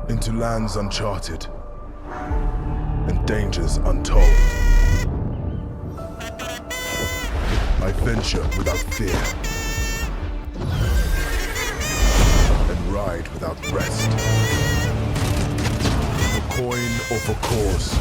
into lands uncharted and dangers untold. I venture without fear and ride without rest. For coin or for cause.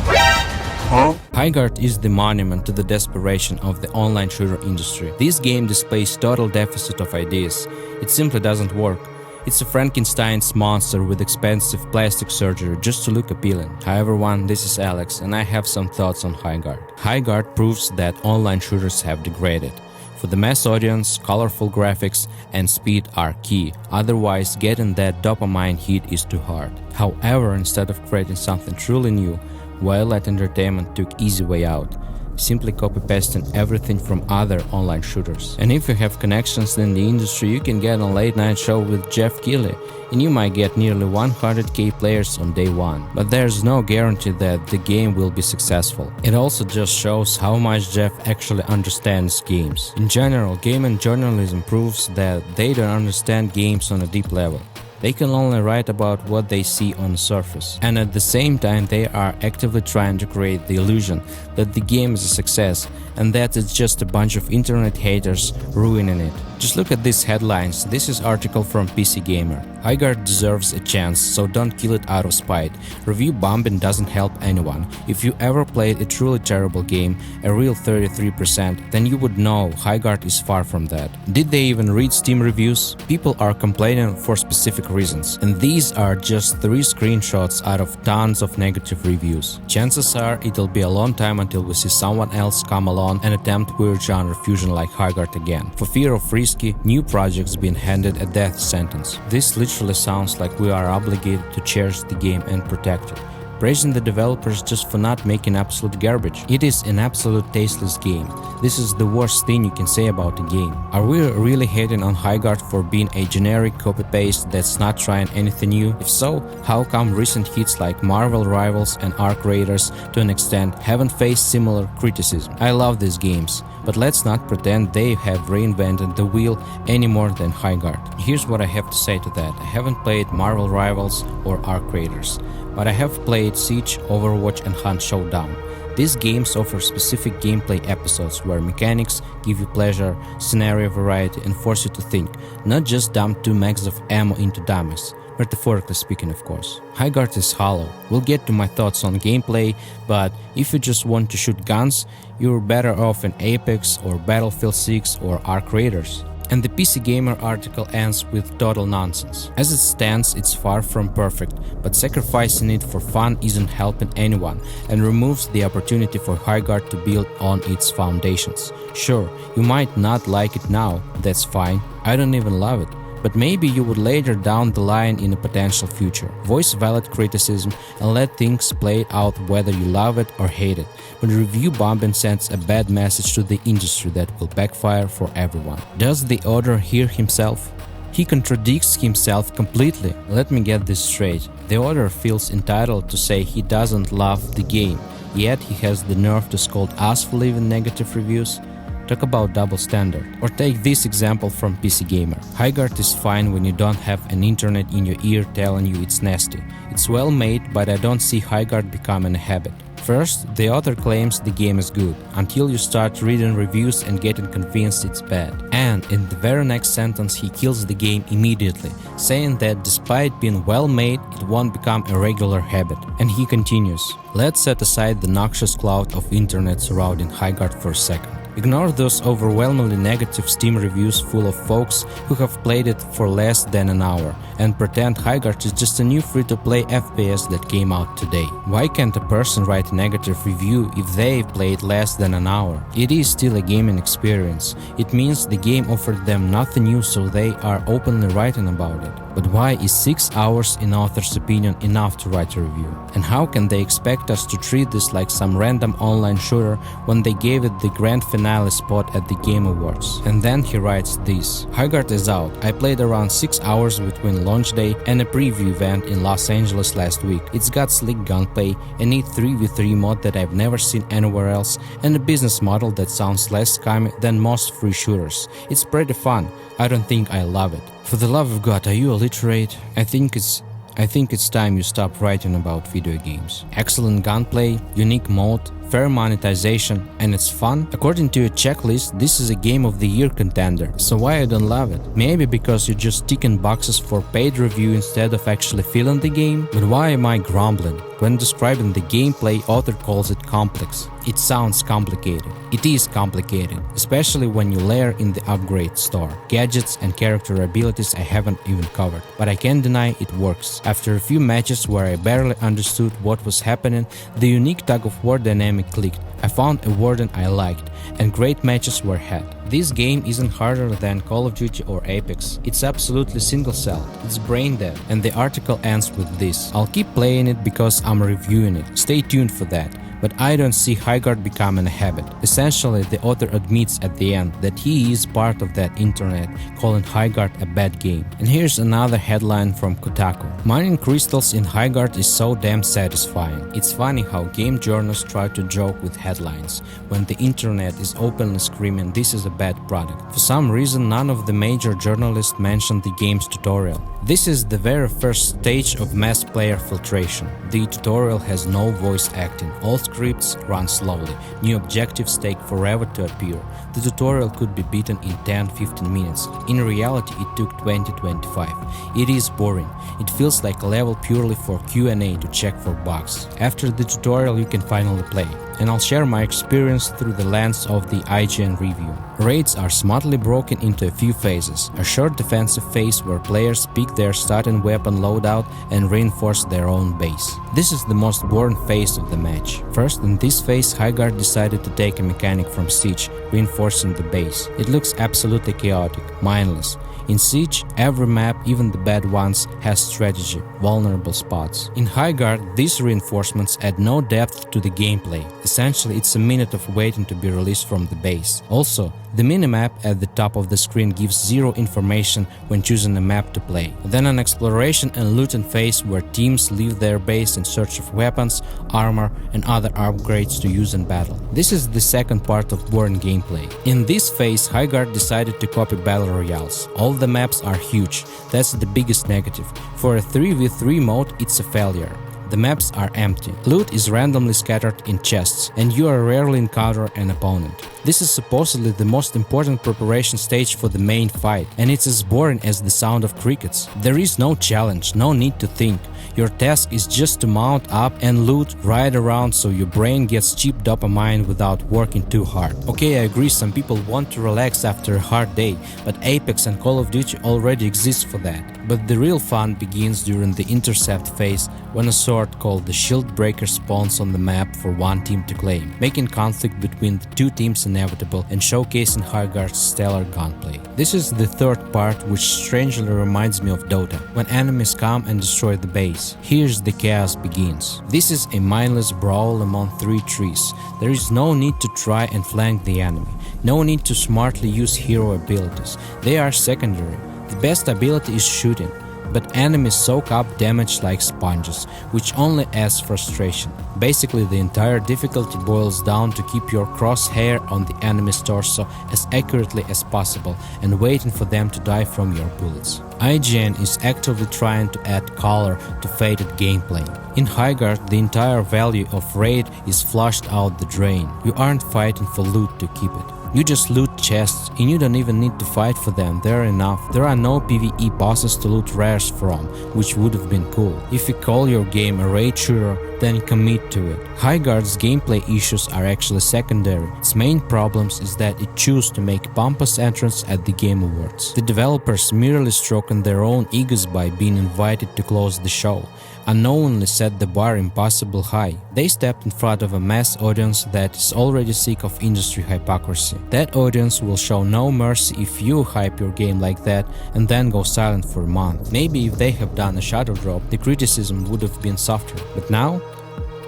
Highguard is the monument to the desperation of the online shooter industry. This game displays total deficit of ideas. It simply doesn't work. It's a Frankenstein's monster with expensive plastic surgery just to look appealing. Hi everyone, this is Alex and I have some thoughts on Highguard. Highguard proves that online shooters have degraded. For the mass audience, colorful graphics and speed are key, otherwise getting that dopamine hit is too hard. However, instead of creating something truly new, Wildlight Entertainment took easy way out, simply copy-pasting everything from other online shooters. And if you have connections in the industry, you can get on late night show with Jeff Keighley, and you might get nearly 100k players on day one. But there's no guarantee that the game will be successful. It also just shows how much Jeff actually understands games. In general, gaming journalism proves that they don't understand games on a deep level. They can only write about what they see on the surface. And at the same time, they are actively trying to create the illusion that the game is a success and that it's just a bunch of internet haters ruining it. Just look at these headlines. This is article from PC Gamer. Highguard deserves a chance, so don't kill it out of spite. Review bombing doesn't help anyone. If you ever played a truly terrible game, a real 33%, then you would know Highguard is far from that. Did they even read Steam reviews? People are complaining for specific reasons, and these are just 3 screenshots out of tons of negative reviews. Chances are it'll be a long time until we see someone else come along and attempt weird genre fusion like Highguard again, for fear of risky new projects being handed a death sentence. This literally sounds like we are obligated to cherish the game and protect it, praising the developers just for not making absolute garbage. It is an absolute tasteless game. This is the worst thing you can say about a game. Are we really hating on Highguard for being a generic copy-paste that's not trying anything new? If so, how come recent hits like Marvel Rivals and Arc Raiders to an extent haven't faced similar criticism? I love these games, but let's not pretend they have reinvented the wheel any more than Highguard. Here's what I have to say to that. I haven't played Marvel Rivals or Arc Raiders, but I have played Siege, Overwatch and Hunt Showdown. These games offer specific gameplay episodes where mechanics give you pleasure, scenario variety and force you to think, not just dump 2 megs of ammo into dummies. Metaphorically speaking, of course. Highguard is hollow. We'll get to my thoughts on gameplay, but if you just want to shoot guns, you're better off in Apex or Battlefield 6 or Arc Raiders. And the PC Gamer article ends with total nonsense. As it stands, it's far from perfect, but sacrificing it for fun isn't helping anyone and removes the opportunity for Highguard to build on its foundations. Sure, you might not like it now, that's fine, I don't even love it. But maybe you would later down the line in a potential future. Voice valid criticism and let things play out whether you love it or hate it. But review bombing sends a bad message to the industry that will backfire for everyone. Does the author hear himself? He contradicts himself completely. Let me get this straight. The author feels entitled to say he doesn't love the game, yet he has the nerve to scold us for leaving negative reviews. Talk about double standard. Or take this example from PC Gamer. Highguard is fine when you don't have an internet in your ear telling you it's nasty. It's well made, but I don't see Highguard becoming a habit. First, the author claims the game is good, until you start reading reviews and getting convinced it's bad. And in the very next sentence he kills the game immediately, saying that despite being well made, it won't become a regular habit. And he continues, let's set aside the noxious cloud of internet surrounding Highguard for a second. Ignore those overwhelmingly negative Steam reviews full of folks who have played it for less than an hour and pretend Highguard is just a new free-to-play FPS that came out today. Why can't a person write a negative review if they played less than an hour? It is still a gaming experience. It means the game offered them nothing new, so they are openly writing about it. But why is 6 hours in author's opinion enough to write a review? And how can they expect us to treat this like some random online shooter when they gave it the grand finale spot at the Game Awards? And then he writes this. Highguard is out. I played around 6 hours between launch day and a preview event in Los Angeles last week. It's got slick gunplay, a neat 3v3 mod that I've never seen anywhere else, and a business model that sounds less scammy than most free shooters. It's pretty fun. I don't think I love it. For the love of God, are you illiterate? I think it's I think it's time you stop writing about video games. Excellent gunplay, unique mode, fair monetization, and it's fun? According to your checklist, this is a Game of the Year contender, so why I don't love it? Maybe because you're just ticking boxes for paid review instead of actually feeling the game? But why am I grumbling? When describing the gameplay, author calls it complex. It sounds complicated. It is complicated, especially when you layer in the upgrade store. Gadgets and character abilities I haven't even covered, but I can't deny it works. After a few matches where I barely understood what was happening, the unique tug-of-war dynamic clicked. I found a warden I liked, and great matches were had. This game isn't harder than Call of Duty or Apex. It's absolutely single-celled, it's brain dead, and the article ends with this. I'll keep playing it because I'm reviewing it. Stay tuned for that. But I don't see Highguard becoming a habit. Essentially, the author admits at the end that he is part of that internet, calling Highguard a bad game. And here's another headline from Kotaku. Mining crystals in Highguard is so damn satisfying. It's funny how game journalists try to joke with headlines, when the internet is openly screaming this is a bad product. For some reason, none of the major journalists mentioned the game's tutorial. This is the very first stage of mass player filtration. The tutorial has no voice acting. All scripts run slowly. New objectives take forever to appear. The tutorial could be beaten in 10-15 minutes. In reality, it took 20-25. It is boring. It feels like a level purely for Q&A to check for bugs. After the tutorial, you can finally play. And I'll share my experience through the lens of the IGN review. Raids are smartly broken into a few phases. A short defensive phase where players pick their starting weapon loadout and reinforce their own base. This is the most boring phase of the match. First, in this phase, Highguard decided to take a mechanic from Siege, reinforcing the base. It looks absolutely chaotic, mindless. In Siege, every map, even the bad ones, has strategy, vulnerable spots. In Highguard, these reinforcements add no depth to the gameplay. Essentially, it's a minute of waiting to be released from the base. Also, the minimap at the top of the screen gives zero information when choosing a map to play. Then an exploration and looting phase where teams leave their base in search of weapons, armor, and other upgrades to use in battle. This is the second part of boring gameplay. In this phase, Highguard decided to copy battle royales. All the maps are huge. That's the biggest negative. For a 3v3 mode, it's a failure. The maps are empty. Loot is randomly scattered in chests, and you are rarely encounter an opponent. This is supposedly the most important preparation stage for the main fight, and it's as boring as the sound of crickets. There is no challenge, no need to think. Your task is just to mount up and loot, ride around so your brain gets cheap dopamine without working too hard. Okay, I agree, some people want to relax after a hard day, but Apex and Call of Duty already exist for that. But the real fun begins during the intercept phase, when a sword called the Shield Breaker spawns on the map for one team to claim, making conflict between the two teams inevitable and showcasing Highguard's stellar gunplay. This is the third part, which strangely reminds me of Dota, when enemies come and destroy the base. Here's the chaos begins. This is a mindless brawl among three trees. There is no need to try and flank the enemy, no need to smartly use hero abilities. They are secondary. The best ability is shooting, but enemies soak up damage like sponges, which only adds frustration. Basically, the entire difficulty boils down to keep your crosshair on the enemy's torso as accurately as possible and waiting for them to die from your bullets. IGN is actively trying to add color to faded gameplay. In Highguard, the entire value of raid is flushed out the drain. You aren't fighting for loot to keep it. You just loot chests, and you don't even need to fight for them, they're enough. There are no PvE bosses to loot rares from, which would have been cool. If you call your game a raid shooter, then commit to it. Highguard's gameplay issues are actually secondary. Its main problems is that it chose to make pompous entrance at the Game Awards. The developers merely stroking their own egos by being invited to close the show, unknowingly set the bar impossible high. They stepped in front of a mass audience that is already sick of industry hypocrisy. That audience will show no mercy if you hype your game like that and then go silent for a month. Maybe if they have done a shadow drop, the criticism would have been softer. But now,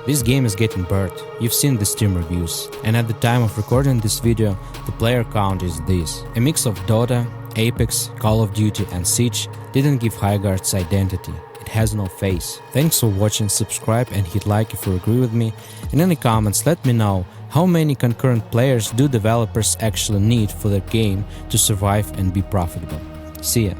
this game is getting burnt. You've seen the Steam reviews. And at the time of recording this video, the player count is this. A mix of Dota, Apex, Call of Duty and Siege didn't give Highguard's identity. It has no face. Thanks for watching, subscribe and hit like if you agree with me. In any comments, let me know how many concurrent players do developers actually need for their game to survive and be profitable. See ya.